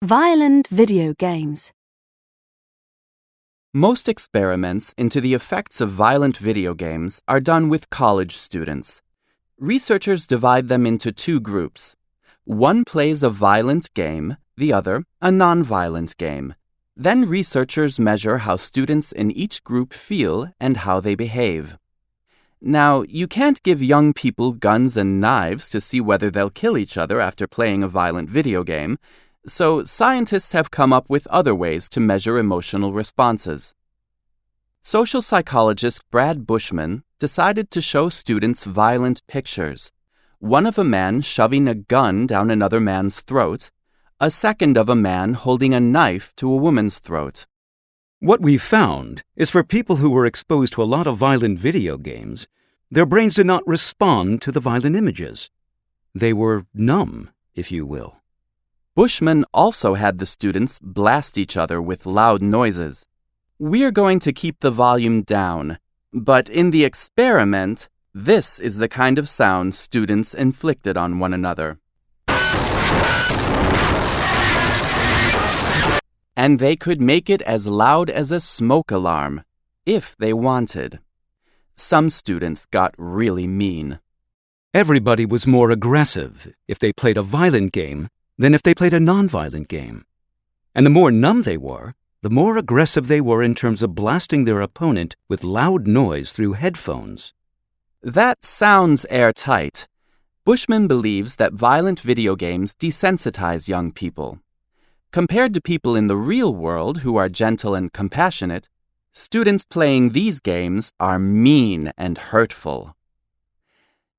Violent video games. Most experiments into the effects of violent video games are done with college students. Researchers divide them into two groups. One plays a violent game, the other a non-violent game. Then researchers measure how students in each group feel and how they behave. Now, you can't give young people guns and knives to see whether they'll kill each other after playing a violent video game, so scientists have come up with other ways to measure emotional responses. Social psychologist Brad Bushman decided to show students violent pictures. One of a man shoving a gun down another man's throat, a second of a man holding a knife to a woman's throat. What we found is for people who were exposed to a lot of violent video games, their brains did not respond to the violent images. They were numb, if you will. Bushman also had the students blast each other with loud noises. We're going to keep the volume down, but in the experiment, this is the kind of sound students inflicted on one another. And they could make it as loud as a smoke alarm, if they wanted. Some students got really mean. Everybody was more aggressive if they played a violent game than if they played a non-violent game. And the more numb they were, the more aggressive they were in terms of blasting their opponent with loud noise through headphones. That sounds airtight. Bushman believes that violent video games desensitize young people. Compared to people in the real world who are gentle and compassionate, students playing these games are mean and hurtful.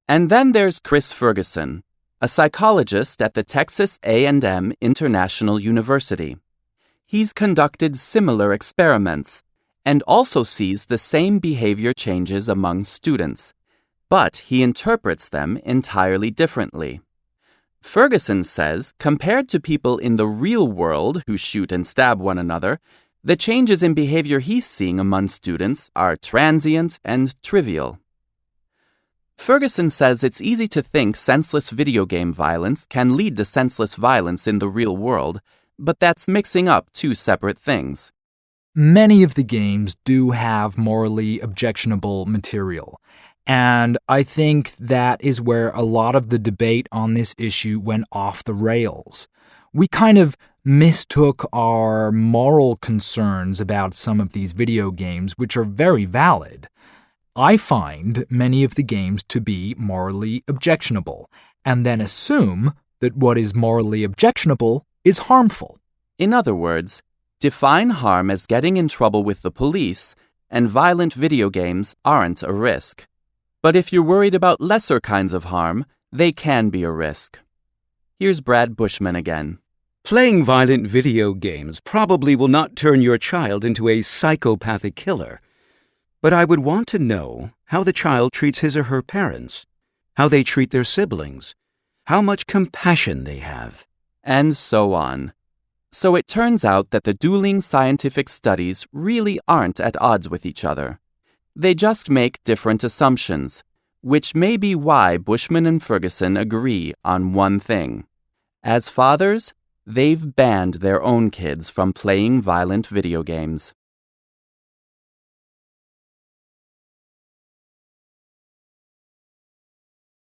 And then there's Chris Ferguson, a psychologist at the Texas A&M International University. He's conducted similar experiments and also sees the same behavior changes among students, but he interprets them entirely differently. Ferguson says, compared to people in the real world who shoot and stab one another, the changes in behavior he's seeing among students are transient and trivial. Ferguson says it's easy to think senseless video game violence can lead to senseless violence in the real world, but that's mixing up two separate things. Many of the games do have morally objectionable material, and I think that is where a lot of the debate on this issue went off the rails. We kind of mistook our moral concerns about some of these video games, which are very valid. I find many of the games to be morally objectionable, and then assume that what is morally objectionable is harmful. In other words, define harm as getting in trouble with the police, and violent video games aren't a risk. But if you're worried about lesser kinds of harm, they can be a risk. Here's Brad Bushman again. Playing violent video games probably will not turn your child into a psychopathic killer. But I would want to know how the child treats his or her parents, how they treat their siblings, how much compassion they have, and so on. So it turns out that the dueling scientific studies really aren't at odds with each other. They just make different assumptions, which may be why Bushman and Ferguson agree on one thing. As fathers, they've banned their own kids from playing violent video games.